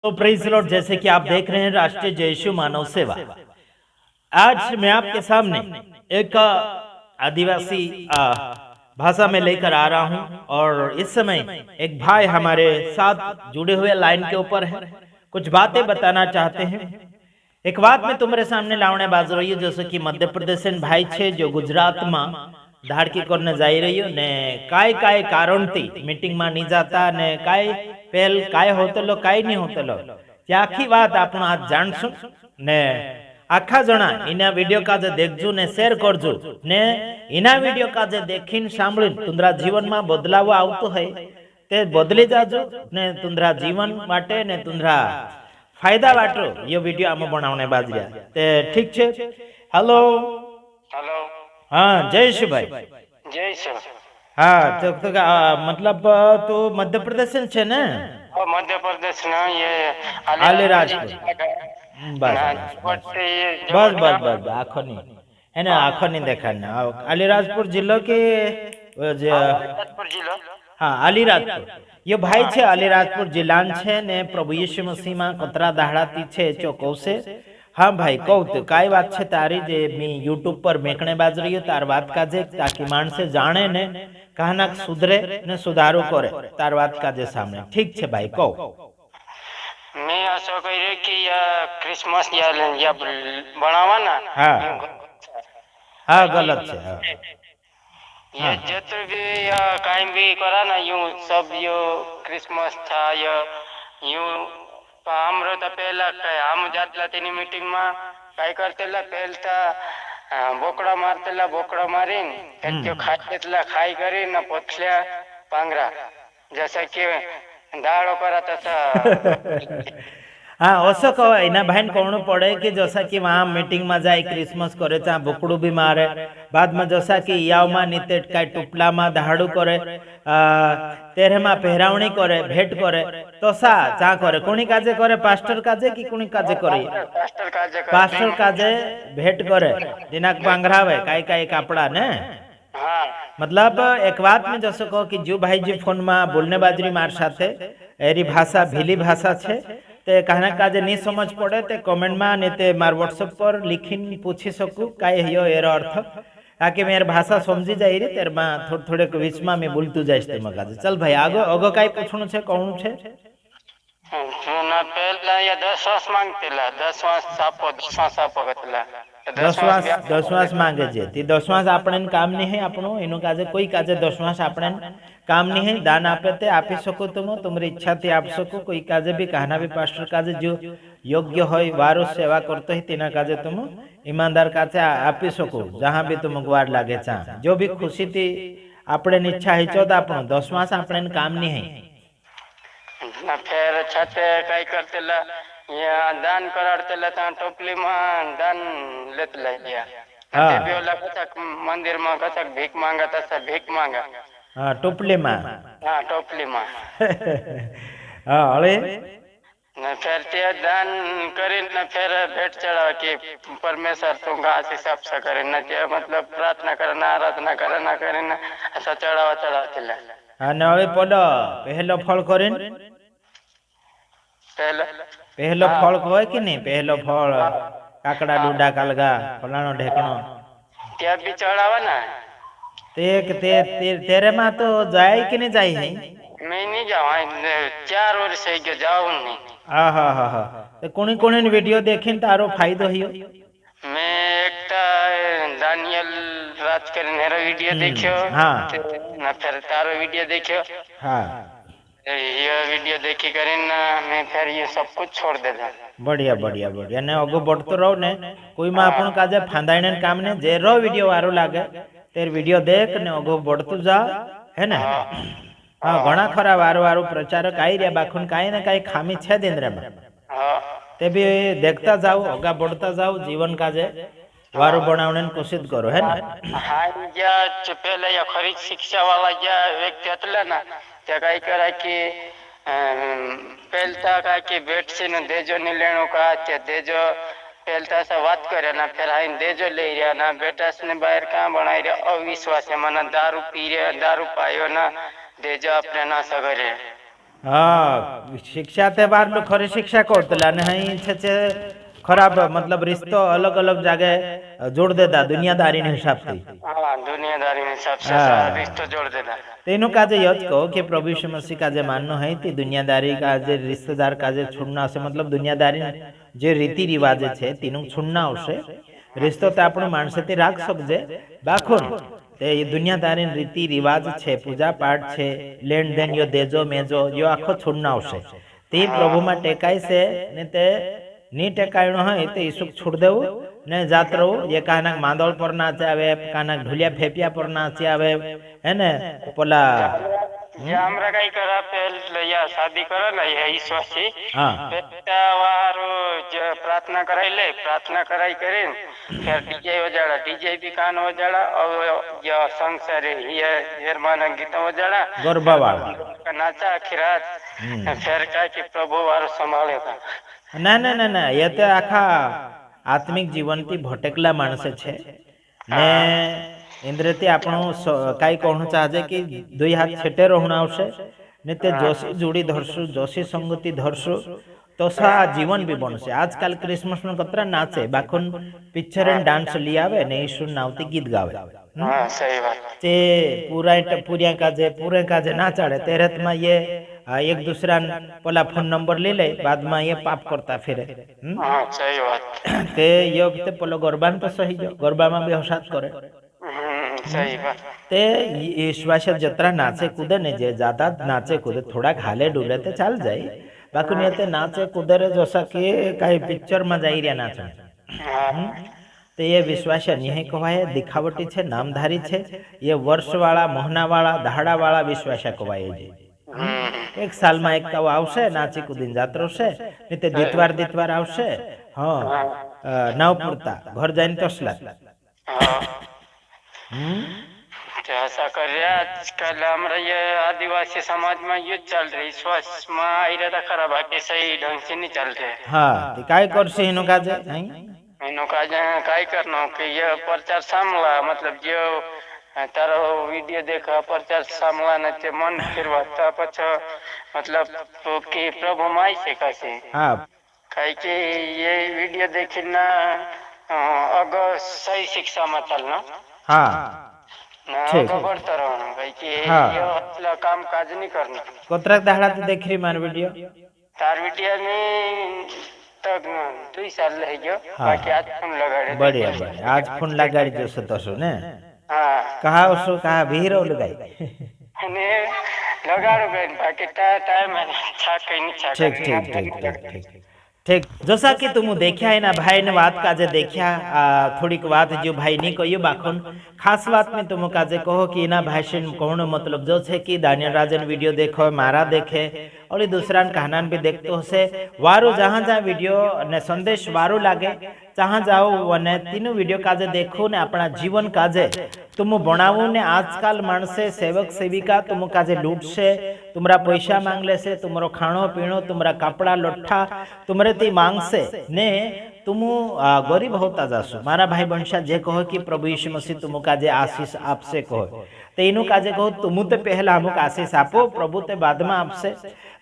तो praise Lord, जैसे कि आप देख रहे हैं राष्ट्रीय जय यीशु मानव सेवा। आज मैं आपके सामने एक आदिवासी भाषा में लेकर आ रहा हूं और इस समय एक भाई हमारे साथ जुड़े हुए लाइन के ऊपर है, कुछ बातें बताना चाहते हैं। एक बात मैं तुम्हारे सामने लावने बाज रही हूँ, जैसे कि मध्य प्रदेश भाई छे जो गुजरात में धाड़की करने जाई रही ने काय कारण थी मीटिंग में नहीं जाता ने काय पहल काय होतेलो काय नहीं होतेलो त्या आखी बात आपण आज जाणशु ने आखा जना इना वीडियो काजे देखजो ने शेर करजो ने इना वीडियो काजे देखीने सांभळीने तुंदरा जीवन में बदलाव आवतो है ते बदली जाजो ने तुंदरा जीवन माटे ने तुंदरा फायदा वाटो ये वीडियो आम बनावने बाजरिया ते ठीक छे। Hello hello. हाँ, जय श्री भाई। जय श्री। हाँ तो मतलब तो मध्य प्रदेश छे ने? मध्य प्रदेश ना ये अलीराजपुर। बस बस बस बस आँखों नहीं है ना, आँखों नहीं देखा ना। अलीराजपुर जिलो के अलीराजपुर जिलो। हाँ अलीराजपुर ये भाई छे अलीराजपुर जिलान छे ने प्रभु यीशु मसीह में कतरा दाहड़ाती छे चौकौसे। हाँ भाई कहू तो काय बात छे तारी जे मी यूट्यूब पर मेकणे बाज रही तार बात काजे ताकि माणसे जाने ने कहना सुधरे ने सुधारो करे तार बात काजे सामने। ठीक छे भाई कहो। मैं ऐसा कह रही कि या क्रिसमस या बनावा ना। हाँ हाँ गलत छे। हाँ ये जत्र भी या काई भी करा ना यूं सब यो क्रिसमस था या यूं आमरो तो पहला काय आम जातला तेनी मीटिंग में काय करतेला पहलता बोकड़ा मारतेला बोकड़ा मारीन कच्चो खातेला खाई करी ना पोथल्या पांगरा जैसा कि दाड़ो करा तसा। हाँ असो कहो इना भाई कहना पड़े कि जैसा कि वहाँ मीटिंग में जाए क्रिसमस करे चा बोकड़ू भी मारे बाद में जैसा कि याव में नीते काय टुपला में दहाड़ू करे तेरे में पहरावणी करे भेंट करे तो सा चा करे कोनी काजे करे पास्टर काजे कि कोनी काजे करे पास्टर काजे भेंट करे दिनाक पांगरावे काय काय कपड़ा ने। मतलब एक बात में जैसे कहो कि जो भाई जी फोन में बोलने बाजरी मार साथे एरी भाषा भीली भाषा छे ते कहना काजे नहीं समझ पड़े ते कमेंट में ने ते मार व्हाट्सएप पर लिखीने पूछी सकूँ काय हियो एरो अर्थ ताकि मेरी भाषा समझी जाए रे तेर में थोड़े थोड़े बीच में मैं बोलतू जाइश ते मगाजे। चल भाई आगो अगो काय पूछणु छे कहणु छे? ना पहला या 10 वर्ष मांगतेला 10 सापो गतला 10 वर्ष मांगे छे ती 10 वर्ष आपणे काम नहीं है आपनो एनो काजे कोई काजे 10 वर्ष आपणे काम नहीं है दान आपे ते आपी सको तुम तुम्हारी इच्छा थी आप सको कोई काजे भी कहना भी पास्टर काजे जो योग्य होय वारो सेवा करते है तेना काजे तुम ईमानदार काजे आपी सको जहाँ भी तुम वार लागे चा जो भी खुशी थी आपणे इच्छा है चो आपनो 10 वर्ष आपणे काम नहीं है ना फिर छते काय करतेला या दान कराडतेला ता टोपली में दान लेत लिया ते बेला कथक मंदिर में कथक भीख मांगा तसा भीख मांगा। हाँ टोपली में। हाँ टोपली में। हाँ अरे न फिर ते दान करे न फिर भेंट चढ़ा कि परमेश्वर तुमका आशीष आपसा करे न ते मतलब प्रार्थना करे न आराधना करे न करे न ऐसा चढ़ावा तिला। हाँ न હવે पहलो फल करे पहलो फल होय कि नहीं पहलो फल काकड़ा डूडा कालगा फलानो ढेकणो त्या भी चढ़ावा ना तेरे में तो जाए कि नहीं जाए है? मैं नहीं जाऊँ 4 वर्ष से गयो जाऊँ नहीं। हाँ हाँ हाँ हाँ तो कोनी कोनी वीडियो देखें तारो फायदो हियो? मैं एक दानियल राज करे नेरो वीडियो देखियो। हाँ ना फिर तारो वीडियो देखियो। हाँ ये वीडियो देखी करे ना मैं फिर ये सब कुछ छोड़ देता। बढ़िया बढ़िया बढ़िया ने अगो बढ़तो रहो ने कोई में आपण काजे फांदाईने काम ने जे रो वीडियो वारो लागे तेर वीडियो देख ने अगो बढ़तु जा है ना। हाँ घना खरा वारो वारो प्रचारक आई रे बाखुन काई ने काई खामी छे दिनरे में ते भी देखता जाओ अगा बढ़ता जाओ जीवन काजे वारो बनावने कोशिश करो है ना। हाँ या पहले या खरी शिक्षा वाला या व्यक्ति हतला ना त्या काई करा कि पहलता का कि बेट से न देजो नहीं लेनो का त्या देजो पहलता सा बात करे ना फिर आइन देजो ले रिया ना बेटा से बाहर कहाँ बनाई रिया अविश्वास है मना दारू पी रिया दारू पायो ना देजो अपने ना सगरे हाँ शिक्षा तहेवार लो खरी शिक्षा करतला ने हई छे खराब मतलब रिश्तो अलग अलग जगह जोड़ देता दुनियादारी ने हिसाब से हाँ दुनियादारी ने सबसे हाँ रिश्तो जोड़ देता तेनु काजे यज कहो कि प्रभु यीशु मसीह काजे माननो है ती दुनियादारी काजे रिश्तेदार काजे छुड़ना से मतलब दुनियादारी जे रीति रिवाज छे तीनु छुड़ना आवशे रिश्तो तो आपणो माणसेथी राख सकजे बाखोन ते ये दुनियादारी रीति रिवाज छे पूजा पाठ छे लेन देन यो देजो मेजो यो आखो छुड़ना आवशे ते प्रभु में टेकाय से ने ते नी टेकायणो है ते ईसुक छोड़ देवो ने जात रहो ये काना मांदोल पर नाचे आवे काना ढुलिया फेपिया पर नाचे आवे है ने पोला जे हमरा कई करा पहले या शादी करा ना ये ईश्वसी हाँ बेटा वारो जो प्रार्थना कराई प्रार्थना कराई करें फिर डीजे वजाड़ा डीजे भी कान वजाड़ा और ये संसार ये जर्माना गीत वजाड़ा गरबा वाला नाचा आखी रात फिर क्या कि प्रभु वारो संभाले था ना ना ना ना ये तो आखा आत्मिक जीवन थी भटकला माणसे छे ने इंद्रती આપણું કાઈ કહું ચાહે કે दुई हाथ छेटे रहना आवशे ने ते जोशी जोड़ी धरसु जोशी संगति धरसु तो सा जीवन भी बनसे आजकल क्रिसमस में कतरा नाचे बाखुन पिक्चर एंड डांस लिया आवे ने ईश्वर नावती गीत गावे हाँ सही बात ते पूरे काजे नाचाड़े तेरत में ये एक दूसरा पोला फोन नंबर ले ले बाद में ये पाप करता फिरे हाँ सही बात ते ये ते पोलो गरबा तो सही जो गरबा में भी हसात करे सही बात ते ईश्वास जत्रा नाचे कूदे ने जे ज्यादा नाचे कूदे थोड़ा हाले डुले ते चाल जाए बाकी ने ते नाचे कूदे रे जैसा कि कई पिक्चर में जाई रिया नाचे तो ये विश्वास नहीं कहवाय दिखावटी छे नामधारी छे ये वर्ष वाला महीना वाला दहाड़ा वाला विश्वास कहवाय जे एक साल में एक तो आवशे नाची कूदीने जात रहशे ने ते दितवार आवशे हाँ नव पूरता घर जाने तसला ऐसा कर रहे आजकल हमारा ये आदिवासी समाज में युद्ध चल रही स्वास्थ्य में आई रहता खराब बाकी सही ढंग से नहीं चल रहे हाँ काय करसे इनो काजे इनो काजे काय करनो कि ये प्रचार सामला मतलब जो तारो वीडियो देखा प्रचार सामला न ते मन फिरवाता पछो मतलब कि प्रभु माई से कैसे हाँ काई कि ये वीडियो देखना अगर सही शिक्षा में चलना हाँ बढ़ता रहना भाई कि ये असला काम काज नहीं करना कोतरा दहाड़ा तो देख रही मान वीडियो तार वीडियो में तक 2 साल रह गयो बाकी आज फोन लगाड़े बढ़िया बढ़िया आज फोन लगाड़ी जो सतसो ने हां कहा उसो कहा भीरो लगाई ने लगाड़ो गए बाकी टाइम है छा कहीं नहीं छा ठीक ठीक जैसा कि तुम देखा है ना भाई ने बात काजे देखा थोड़ी बात जो भाई नहीं कही बाखुन खास बात में तुम काजे कहो कि ना भाई से कहनो मतलब जो है कि दानियल राजन वीडियो देखो मारा देखे और ये दूसरा कहनान भी देखते हो से वारो जहाँ जहाँ वीडियो ने संदेश वारो लागे जहाँ जाओ ने तीनों वीडियो काजे देखो ने अपना जीवन काजे तुम बनावो ने आजकल मानसे सेवक सेविका तुम काजे लूट से तुम्हारा पैसा मांग ले से तुम्हारो खाणो पीणो तुम्हारा कपड़ा लोठा तुम्हारे ती मांग से ने तुम गरीब होता जासो मारा भाई बंशा जे कहो कि प्रभु यीशु मसीह तुम काजे आशीष आपसे कहो तो इनु काजे कहो तुम तो पहला हमको आशीष आपो प्रभु ते बाद में आपसे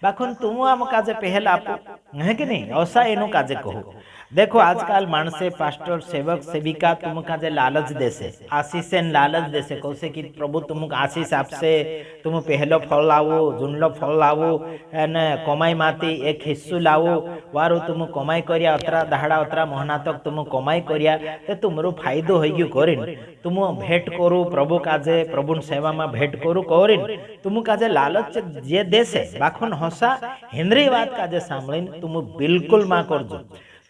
बाखुन तुम हम काजे पहला आपो है कि नहीं ऐसा इनु काजे कहो देखो आजकल मानसे पास्टर सेवक सेविका तुम काजे लालच देसे आशीष से लालच देसे कौसे कि प्रभु तुमको आशीष आपसे तुम पहलो फल लावो जुनलो फल लावो ने कमाई माती एक हिस्सू लावो वारो तुम कमाई करिया अतरा दहाड़ा अतरा महीना तक तुम कमाई करिया ते तुमरो फायदो होई गयो करिन तुम भेंट करो प्रभु काजे प्रभु सेवा में भेंट करो करिन तुम काजे लालच जे देसे बाखुन हसा हेनरी बात काजे सांभळीन तुम बिल्कुल मा करजो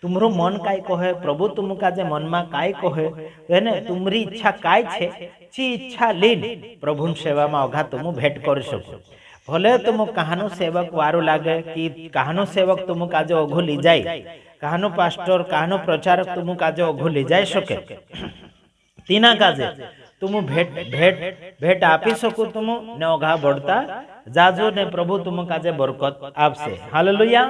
तुमरो मन काय कहे प्रभु तुम काजे मन में काय कहे है तुमरी इच्छा काय छे ची इच्छा लीन प्रभु सेवा में अघा तुम भेंट कर सको भले तुम कहानो सेवक वारो लागे कि कहानो सेवक तुम काजे अघो ली जाए कहानो पास्टर कहानो प्रचारक तुम काजे अघो ली जाए सके तीना काजे तुम भेट आपी सको तुम ने अघा बढ़ता जाजो ने प्रभु तुम काजे बरकत आपसे हालेलुया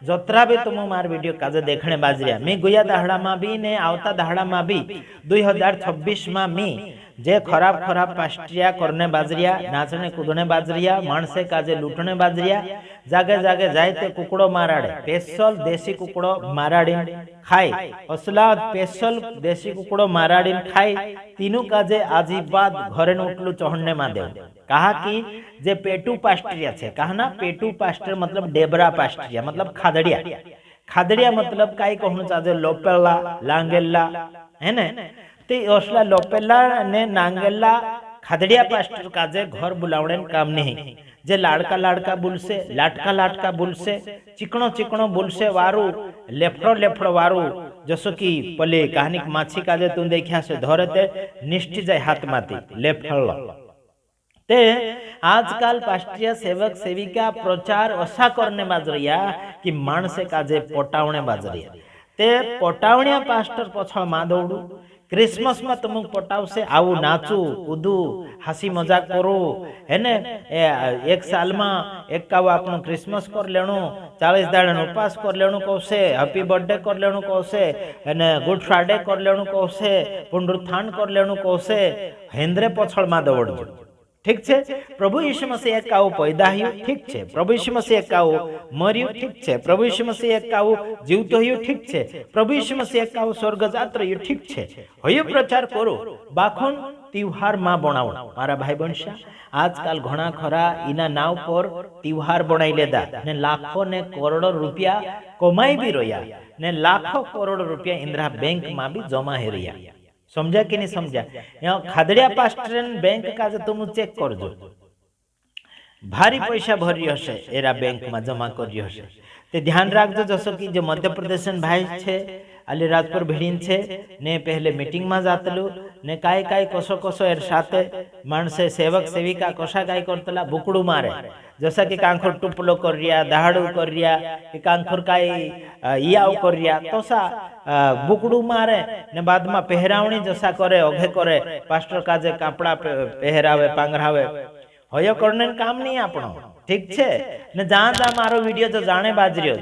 जत्रा भी तुम मार वीडियो काजे देखने बाजरिया मी गुया दहाड़ा में भी ने आवता दहाड़ा में भी 2026 में मी जे खराब खराब पास्ट्रिया करने बाजरिया नाचने कूदने बाजरिया माणसे काजे लूटने बाजरिया जागे जागे जाए ते कुकड़ो माराड़े स्पेशल देशी कुकड़ो माराड़ी खाए असला स्पेशल देशी कुकड़ो माराड़ी खाए तीनों काजे आजी बाद घरे उठलू चढ़ने मा देव कहा कि जे पेटू पास्ट्रिया छे कहा ना पेटू पास्टर मतलब डेबरा पास्ट्रिया मतलब खादड़िया खादड़िया मतलब काई कहूं चाहे लोपेला लांगेला है ने ते असला लोपेला ने नांगेला खादड़िया पास्टर काजे घर बुलावणे काम नहीं जे लाड़का लाड़का बोलसे लाटका लाटका बोलसे चिकणो चिकणो बोलसे वारू लेफड़ो लेफड़ो वारू जसो कि पले कहानी माछी काजे तुम देखिया से धरे ते निष्ठी जाय हाथ माती लेफड़ो ते आजकल पास्ट्रिया सेवक सेविका प्रचार असा करने बाजरिया कि माणसे काजे पटावणे बाजरिया ते पटावणिया पास्टर पछळ मा दौड़ू क्रिसमस में तुमको पटावसे आवू नाचू कूदू हसी मजाक करो है ने एक साल में एक काव आपनो क्रिसमस कर लेणो 40 दाड़ा उपवास कर लेणो कहसे हैप्पी बर्थडे कर लेणो कहसे ने गुड फ्राइडे कर लेणो कहसे पुनरुत्थान कर लेणो कहसे हेंद्रे पछळ मा दौड़जो ठीक छे प्रभु यीशु मसीह एक काव पैदा हयो ठीक छे प्रभु यीशु मसीह एक काव मर्यो ठीक छे प्रभु यीशु मसीह एक काव जीवतो हयो ठीक छे प्रभु यीशु मसीह एक काव स्वर्ग जात रह्यो ठीक छे हयो प्रचार करो बाखुन त्योहार मा बनावो मारा भाई बहन आजकल घणा खरा इना नाव पर त्योहार बनाई लेदा ने लाखों ने करोड़ों रुपया कमाई भी रह्या ने लाखों करोड़ रुपया इंदिरा बैंक में भी जमा ही रह्या समझा कि नहीं समझा यहाँ खादड़िया पास्टर बैंक का तुम चेक करजो भारी पैसा भरी हशे एरा बैंक में जमा करी हशे ते ध्यान राखजो जसो कि जो मध्य प्रदेश भाई छे अली राजपुर भिड़ीन छे ने पहले मीटिंग में जातलू ने काय काय कसो कसो एर साथे माणसे सेवक सेविका कसा काय करतला बुकड़ू मारे जैसा कि कांखुर टुपलो कर रिया दहाड़ू कर रिया कि कांखुर काय इयाव कर रिया तो सा बुकड़ू मारे ने बाद में पहरावणी जसा करे ओघे करे पास्टर काजे कपड़ा पहरावे पांगरावे होयो करने काम नहीं आपनो ठीक छे ने जहाँ जहाँ मारो वीडियो तो जाने बाजरियो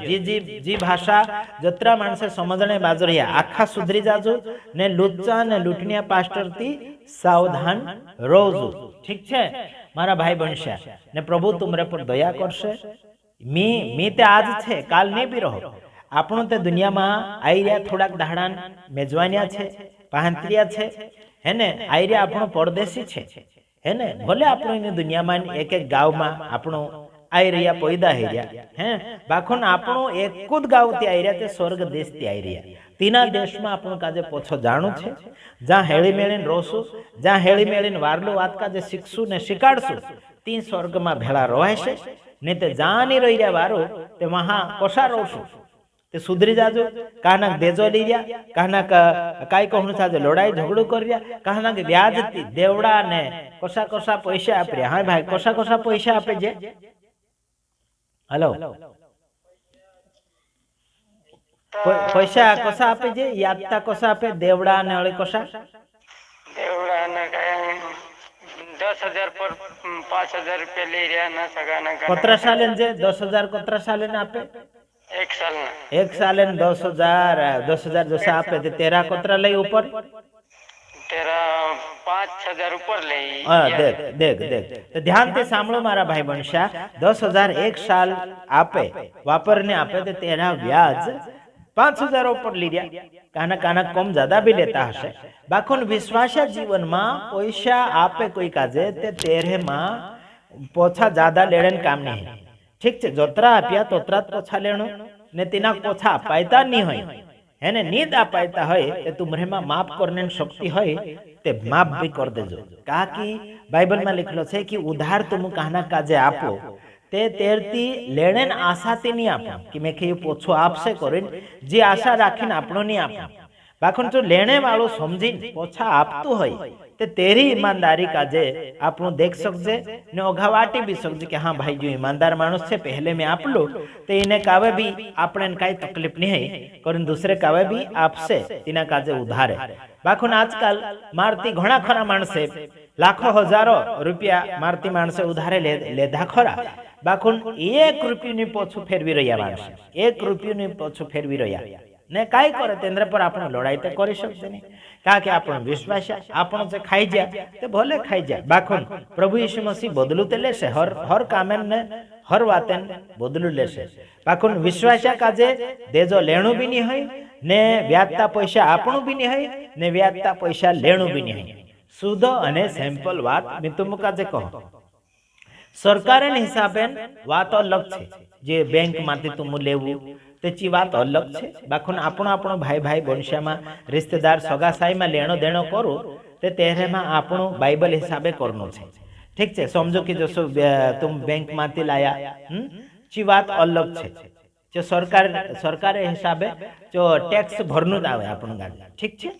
जी भाषा जत्रा माणसे समझने बाजरिया आखा सुधरी जाजो ने लुच्चा ने लूटनिया पास्टर थी सावधान रोजो ठीक छे मारा भाई बनशा ने प्रभु तुमरे पर दया करशे मी ते आज छे काल नहीं भी रहो आपनो ते दुनिया में आई रहा थोड़ा दाहड़ान मेजवानिया छे पाहंत्रिया छे है ने आई रहा आपनो परदेशी छे है ने भले आपनो इन दुनिया में एक एक गांव में आपनो आई रिया पैदा है रिया हैं बाखुन आपनो एकूद गांव थी आई रिया ते स्वर्ग देश थी आई रिया तीना देश में आपनो काजे पोछो जाणू छे जहाँ हेळी मेळीने रोसु जहाँ हेळी मेळीने वारलू वात काजे शिक्षु ने शिकाडसु ती स्वर्ग में भेळा रहाशे ने ते जहाँ नहीं रही रिया वारो ते वहां कोसा रोसु ते सुधरी जाजो कहना देजो ली रिया कहना काई कहूं साजे लड़ाई झगड़ू कर रिया कहना के ब्याज थी देवड़ा ने कोसा कोसा पैसा आप रिया हाँ भाई कोसा कोसा पैसा आपे जे हेलो पैसा कोसा आपे जे यादता कोसा आपे देवड़ा ने अळे कोसा देवड़ा ने 10,000 पर 5,000 रुपया ले रिया ना सगाना कोतरा सालेन जे 10,000 कोतरा सालेन आपे एक साल 10,000 जैसा आपे ते तेरा कोतरा लई ऊपर तेरा 5,000 ऊपर ले देख तो ध्यान से सांभळो मारा भाई बनशा 10,000 एक साल आपे वापरने आपे ते तेरा ब्याज 5,000 ऊपर ली रिया काना काना कम ज्यादा भी लेता हशे बाखुन विश्वासा जीवन में पैसा आपे कोई काजे ते तेरे में पोछा ज्यादा लेने काम नहीं ठीक है जोतरा आप्या तोतरा पोछा लेनो ने तीना पोछा अपायता नहीं होय है ने नींद अपायता होय ते तुमरे में माफ करने शक्ति होय ते माफ भी कर देजो कहा कि बाइबल में लिखलो छे कि उधार तुम कहना काजे आपो ते तेरती लेने आशा ते नहीं आपो कि मैं के पोछो आपसे करीन जे आशा राखीने आपनो नहीं आपो बाखुन जो लेने वालों समझी पोछा आपतो होय ते तेरी ईमानदारी काजे आपनो देख सकजे ने ओघावाटी भी सकजे कि हाँ भाई जो ईमानदार मानुस छे पहले में आप लो ते इने कावे भी आपने काई तकलीफ नहीं है करीन दूसरे कावे भी आपसे तिना काजे उधारे बाखुन आजकल मारती घणा खरा माणसे लाखों हजारों रुपया मारती माणसे उधारे लेधा खरा बाखुन 1 रुपया नी पोछू फेरवी रह्या माणसे 1 रुपया नी पोछू फेरवी रह्या ને કાંઈ કરે તેના પર આપણે લડાઈ તો કરી શકશે નહીં, કારણ કે આપણો વિશ્વાસ આપણો જે ખાઈ જાય તે ભલે ખાઈ જાય, બાખુન પ્રભુ ઈસુ મસીહ બદલું તે લેશે, હર કામે ને હર વાતે બદલું લેશે। બાખુન વિશ્વાસ કાજે દેજો લેણું બી નહીં હોય ને વ્યાજતા પૈસા આપણું બી નહીં હોય ને વ્યાજતા પૈસા લેણું બી નહીં હોય। શુદ્ધ અને સિમ્પલ વાત મેં तुम કાજે કહો, સરકારના હિસાબે વાત અલગ છે, જે બેંક માંથી તું લેવું તેची વાત અલગ છે। બાખુન આપણો ભાઈ ભાઈ બોનશામાં रिश्तेदार सगासाईમાં લેણો દેણો કરું તે તેરેમાં આપણું બાઇબલ હિસાબે કરનું છે, ઠીક છે। સમજો કે જો तुम बैंक માંથી લાયા ची વાત અલગ છે, जो सरकार हिसाबे जो टैक्स भरनु ज आवे आपन गाडी, ठीक छे।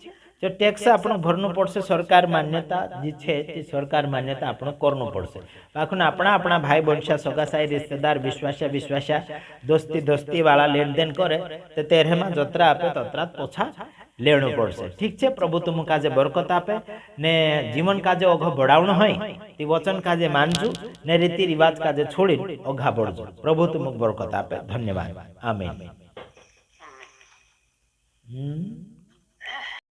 जो टैक्स आपन भरनु पड़से, सरकार मान्यता जे छे ते सरकार मान्यता आपन करनु पड़से। बाखुन अपना भाई बंशा सगासाई रिश्तेदार विश्वासा दोस्ती वाला लेन देन करे ते तेरेमा जतरा आपे ततरा पोछा लेणु पड़से, ठीक छे। प्रभु तुम काजे बरकत आपे ने जीवन काजे ओघो बढ़ावणो होय ते वचन काजे मानजो ने रीति रिवाज काजे छोड़ी ओघा बढ़जो। प्रभु तुम बरकत आपे। धन्यवाद। आमीन।